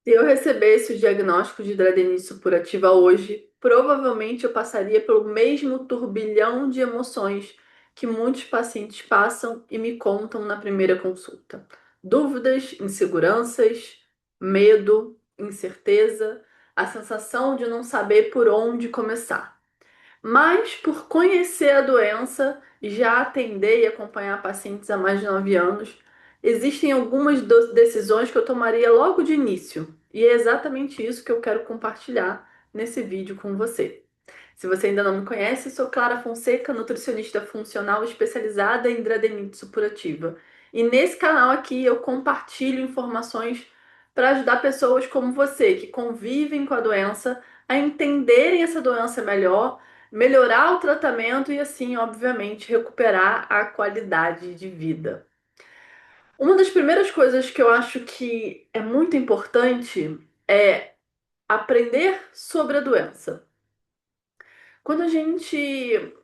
Se eu recebesse o diagnóstico de hidradenite supurativa hoje, provavelmente eu passaria pelo mesmo turbilhão de emoções que muitos pacientes passam e me contam na primeira consulta. Dúvidas, inseguranças, medo, incerteza, a sensação de não saber por onde começar. Mas por conhecer a doença, já atender e acompanhar pacientes há mais de 9 anos, existem algumas decisões que eu tomaria logo de início. E é exatamente isso que eu quero compartilhar nesse vídeo com você. Se você ainda não me conhece, sou Clara Fonseca, nutricionista funcional especializada em hidradenite supurativa. E nesse canal aqui eu compartilho informações para ajudar pessoas como você, que convivem com a doença, a entenderem essa doença melhor, melhorar o tratamento e assim, obviamente, recuperar a qualidade de vida. Uma das primeiras coisas que eu acho que é muito importante é aprender sobre a doença. Quando a gente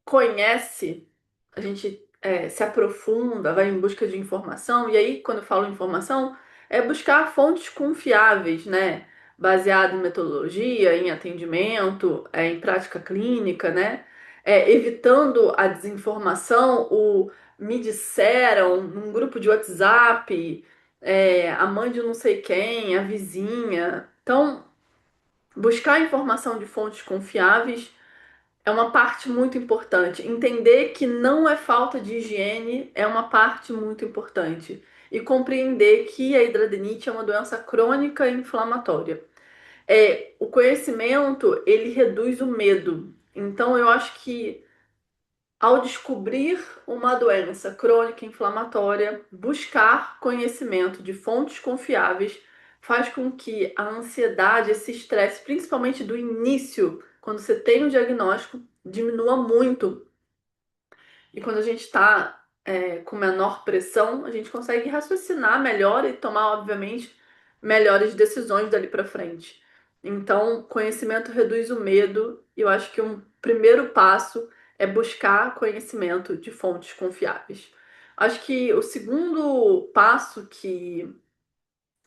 conhece, a gente se aprofunda, vai em busca de informação, e aí, quando eu falo informação, é buscar fontes confiáveis, né? Baseado em metodologia, em atendimento, em prática clínica, né? Evitando a desinformação, o me disseram num grupo de WhatsApp, a mãe de não sei quem, a vizinha. Então, buscar informação de fontes confiáveis é uma parte muito importante. Entender que não é falta de higiene é uma parte muito importante. E compreender que a hidradenite é uma doença crônica e inflamatória. O conhecimento, ele reduz o medo. Então, eu acho que ao descobrir uma doença crônica e inflamatória, buscar conhecimento de fontes confiáveis faz com que a ansiedade, esse estresse, principalmente do início, quando você tem o diagnóstico, diminua muito. E quando a gente está com menor pressão, a gente consegue raciocinar melhor e tomar, obviamente, melhores decisões dali para frente. Então, conhecimento reduz o medo, e eu acho que um primeiro passo é buscar conhecimento de fontes confiáveis. Acho que o segundo passo que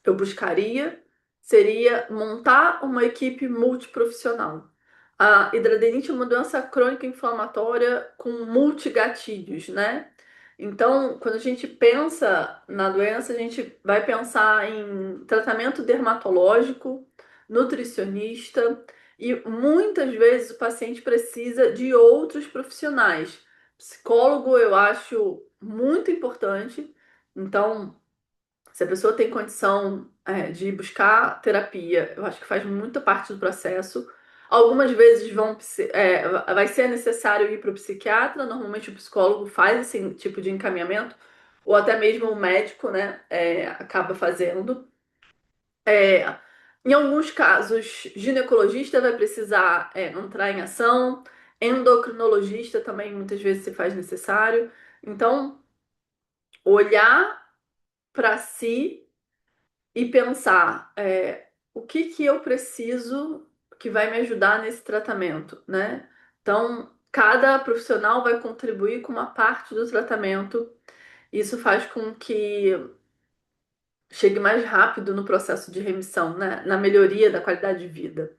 eu buscaria seria montar uma equipe multiprofissional. A hidradenite é uma doença crônica inflamatória com multigatilhos, né? Então, quando a gente pensa na doença, a gente vai pensar em tratamento dermatológico, nutricionista e muitas vezes o paciente precisa de outros profissionais. Psicólogo eu acho muito importante. Então, se a pessoa tem condição, de buscar terapia, eu acho que faz muita parte do processo. Algumas vezes vai ser necessário ir para o psiquiatra, normalmente o psicólogo faz esse tipo de encaminhamento, ou até mesmo o médico, né, acaba fazendo. É, Em alguns casos, ginecologista vai precisar, entrar em ação, endocrinologista também muitas vezes se faz necessário. Então, olhar para si e pensar o que que eu preciso que vai me ajudar nesse tratamento, né? Então, cada profissional vai contribuir com uma parte do tratamento. Isso faz com que chegue mais rápido no processo de remissão, né? Na melhoria da qualidade de vida.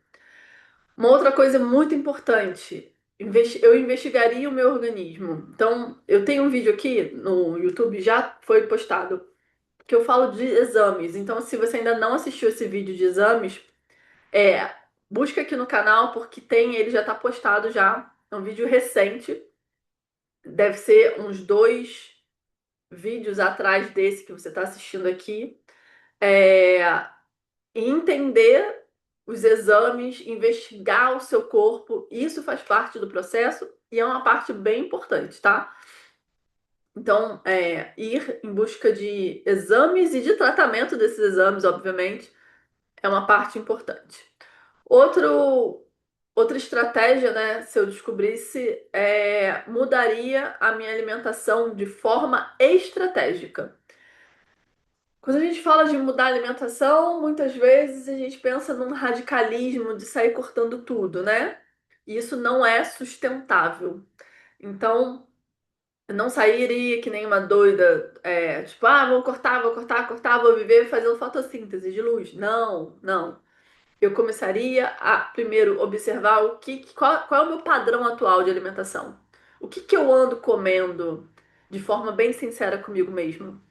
Uma outra coisa muito importante, eu investigaria o meu organismo. Então, eu tenho um vídeo aqui no YouTube, já foi postado, que eu falo de exames. Então, se você ainda não assistiu esse vídeo de exames, é, busca aqui no canal porque ele já tá postado já. É um vídeo recente, deve ser uns 2 vídeos atrás desse que você está assistindo aqui. É, e entender os exames, investigar o seu corpo, isso faz parte do processo e é uma parte bem importante, tá? Então, ir em busca de exames e de tratamento desses exames, obviamente, é uma parte importante. Outro, outra estratégia, né, se eu descobrisse, mudaria a minha alimentação de forma estratégica. Quando a gente fala de mudar a alimentação, muitas vezes a gente pensa num radicalismo de sair cortando tudo, né? E isso não é sustentável. Então, Não sairia que nem uma doida, tipo, vou cortar, vou cortar, cortar, vou viver fazendo fotossíntese de luz. Não, não. Eu começaria a primeiro observar qual é o meu padrão atual de alimentação. O que que eu ando comendo de forma bem sincera comigo mesmo.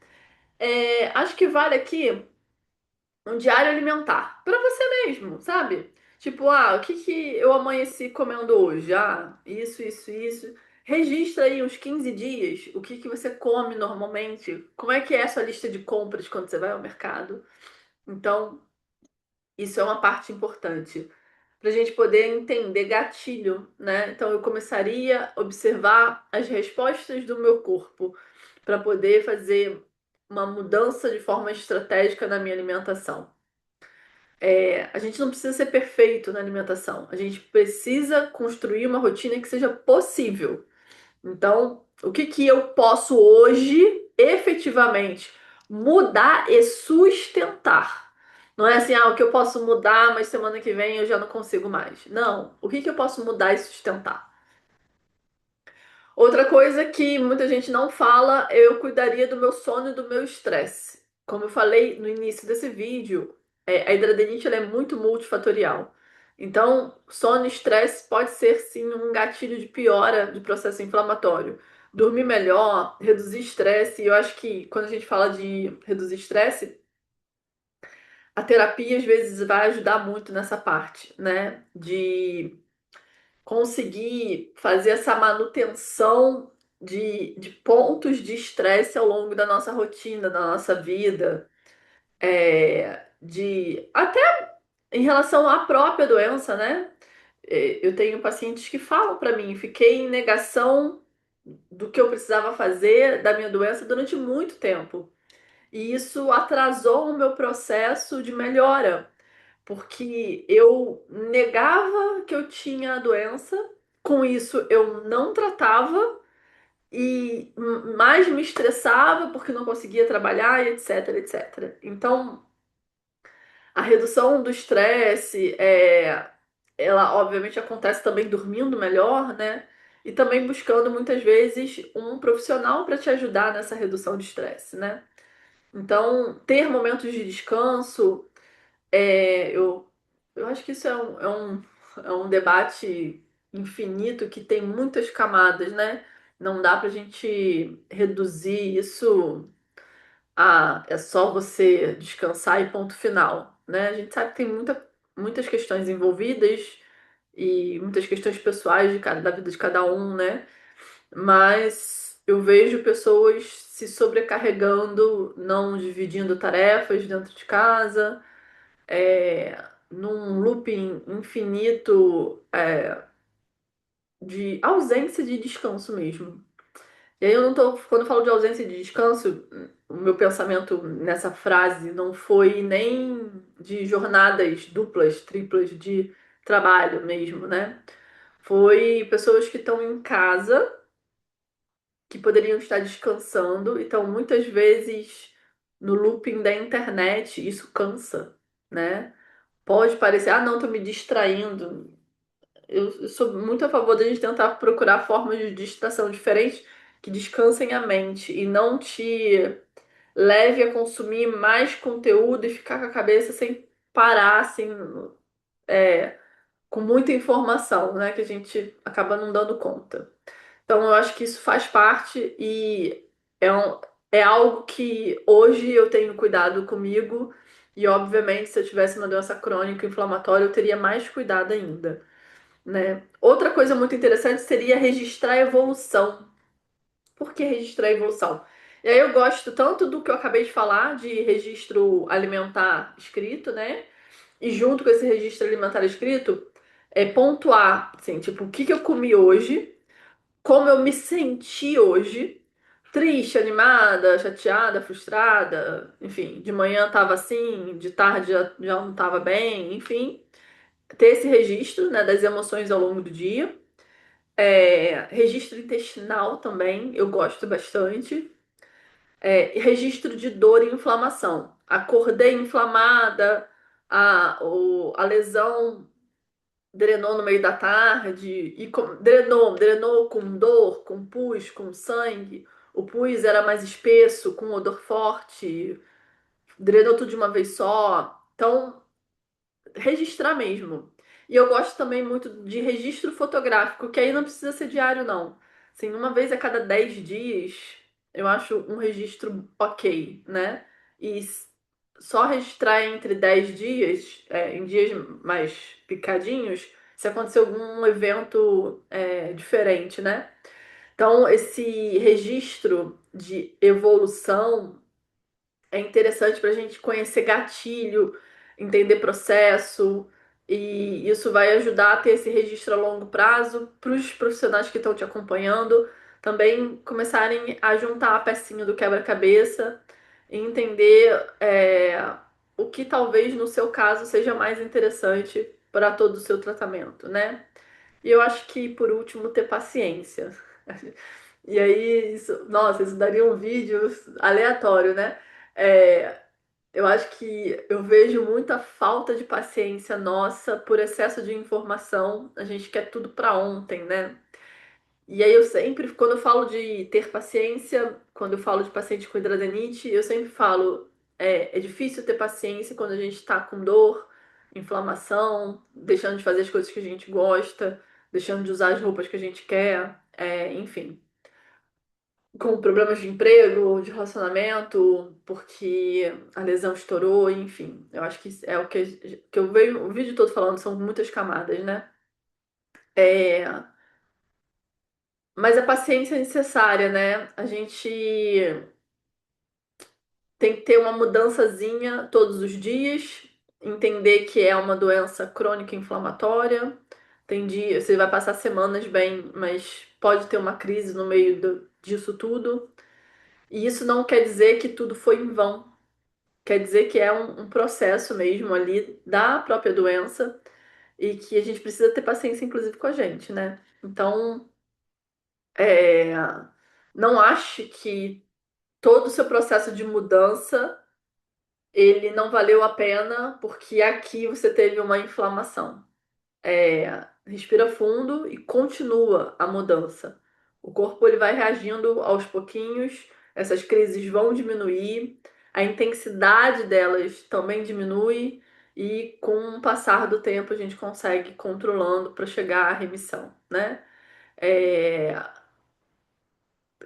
Acho que vale aqui um diário alimentar para você mesmo, sabe? Tipo, o que que eu amanheci comendo hoje? Isso, isso, isso. Registra aí uns 15 dias o que que você come normalmente. Como é que é a sua lista de compras quando você vai ao mercado? Então, isso é uma parte importante para a gente poder entender gatilho, né? Então, eu começaria a observar as respostas do meu corpo para poder fazer uma mudança de forma estratégica na minha alimentação. A gente não precisa ser perfeito na alimentação, a gente precisa construir uma rotina que seja possível. Então, o que que eu posso hoje efetivamente mudar e sustentar? Não é assim, o que eu posso mudar, mas semana que vem eu já não consigo mais. Não, o que que eu posso mudar e sustentar? Outra coisa que muita gente não fala, eu cuidaria do meu sono e do meu estresse. Como eu falei no início desse vídeo, a hidradeniite ela é muito multifatorial. Então, sono e estresse pode ser sim um gatilho de piora de processo inflamatório. Dormir melhor, reduzir estresse, e eu acho que quando a gente fala de reduzir estresse, a terapia às vezes vai ajudar muito nessa parte, né? De conseguir fazer essa manutenção de pontos de estresse ao longo da nossa rotina, da nossa vida, de até em relação à própria doença, né? Eu tenho pacientes que falam para mim, fiquei em negação do que eu precisava fazer da minha doença durante muito tempo. E isso atrasou o meu processo de melhora, porque eu negava que eu tinha a doença, com isso eu não tratava e mais me estressava porque não conseguia trabalhar, e etc, etc. Então, a redução do estresse, ela obviamente acontece também dormindo melhor, né? E também buscando muitas vezes um profissional para te ajudar nessa redução de estresse, né? Então, ter momentos de descanso. Eu acho que isso é um debate infinito que tem muitas camadas, né? Não dá pra gente reduzir isso a é só você descansar e ponto final, né? A gente sabe que tem muitas questões envolvidas e muitas questões pessoais da vida de cada um, né? Mas eu vejo pessoas se sobrecarregando, não dividindo tarefas dentro de casa, num looping infinito, de ausência de descanso mesmo. E aí eu não tô, quando eu falo de ausência de descanso, o meu pensamento nessa frase não foi nem de jornadas duplas, triplas de trabalho mesmo, né? Foi pessoas que estão em casa, que poderiam estar descansando, e estão muitas vezes no looping da internet, isso cansa, né? Pode parecer, não, tô me distraindo. Eu sou muito a favor da gente tentar procurar formas de distração diferentes que descansem a mente e não te leve a consumir mais conteúdo e ficar com a cabeça sem parar, assim, com muita informação, né? Que a gente acaba não dando conta. Então, eu acho que isso faz parte e é, é algo que hoje eu tenho cuidado comigo. E, obviamente, se eu tivesse uma doença crônica inflamatória, eu teria mais cuidado ainda, né? Outra coisa muito interessante seria registrar a evolução. Por que registrar a evolução? E aí eu gosto tanto do que eu acabei de falar, de registro alimentar escrito, né? E junto com esse registro alimentar escrito, pontuar, assim, tipo, o que que eu comi hoje, como eu me senti hoje, triste, animada, chateada, frustrada, enfim, de manhã tava assim, de tarde já não tava bem, enfim, ter esse registro, né, das emoções ao longo do dia. Registro intestinal também, eu gosto bastante. E registro de dor e inflamação. Acordei inflamada, a lesão. drenou no meio da tarde e drenou com dor, com pus, com sangue. O pus era mais espesso, com odor forte, drenou tudo de uma vez só. Então, registrar mesmo. E eu gosto também muito de registro fotográfico, que aí não precisa ser diário, não. Assim, uma vez a cada 10 dias, eu acho um registro ok, né? E só registrar entre 10 dias, em dias mais picadinhos, se acontecer algum evento diferente, né? Então, esse registro de evolução é interessante para a gente conhecer gatilho, entender processo, e isso vai ajudar a ter esse registro a longo prazo para os profissionais que estão te acompanhando também começarem a juntar a pecinha do quebra-cabeça e entender o que talvez no seu caso seja mais interessante para todo o seu tratamento, né? E eu acho que, por último, ter paciência. E aí, isso, nossa, isso daria um vídeo aleatório, né? É, eu acho que eu vejo muita falta de paciência nossa por excesso de informação. A gente quer tudo para ontem, né? E aí eu sempre, quando eu falo de ter paciência, quando eu falo de paciente com hidradeniite, eu sempre falo, é difícil ter paciência quando a gente está com dor, inflamação, deixando de fazer as coisas que a gente gosta, deixando de usar as roupas que a gente quer, enfim, com problemas de emprego, de relacionamento, porque a lesão estourou, enfim. Eu acho que é o que eu vejo o vídeo todo falando, são muitas camadas, né? É, mas a paciência é necessária, né? A gente tem que ter uma mudançazinha todos os dias, entender que é uma doença crônica inflamatória. Tem dia, você vai passar semanas bem, mas pode ter uma crise no meio disso tudo. E isso não quer dizer que tudo foi em vão. Quer dizer que é um processo mesmo ali da própria doença e que a gente precisa ter paciência, inclusive, com a gente, né? Então, é, não ache que todo o seu processo de mudança ele não valeu a pena porque aqui você teve uma inflamação. Respira fundo e continua a mudança. O corpo ele vai reagindo aos pouquinhos, essas crises vão diminuir, a intensidade delas também diminui e com o passar do tempo a gente consegue ir controlando para chegar à remissão, né? É,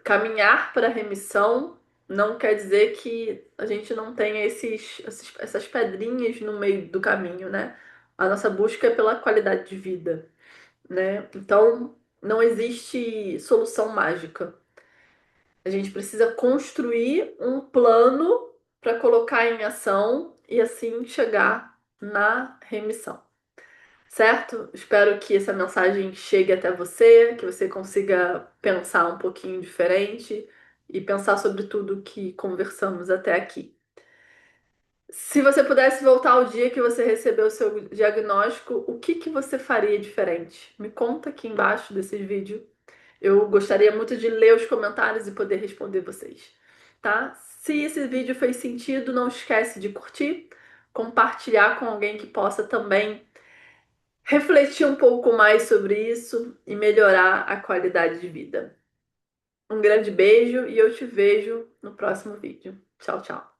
Caminhar para a remissão não quer dizer que a gente não tenha essas pedrinhas no meio do caminho, né? A nossa busca é pela qualidade de vida, né? Então, não existe solução mágica. A gente precisa construir um plano para colocar em ação e assim chegar na remissão. Certo? Espero que essa mensagem chegue até você, que você consiga pensar um pouquinho diferente e pensar sobre tudo que conversamos até aqui. Se você pudesse voltar ao dia que você recebeu o seu diagnóstico, o que que você faria diferente? Me conta aqui embaixo desse vídeo. Eu gostaria muito de ler os comentários e poder responder vocês, tá? Se esse vídeo fez sentido, não esquece de curtir, compartilhar com alguém que possa também refletir um pouco mais sobre isso e melhorar a qualidade de vida. Um grande beijo e eu te vejo no próximo vídeo. Tchau, tchau.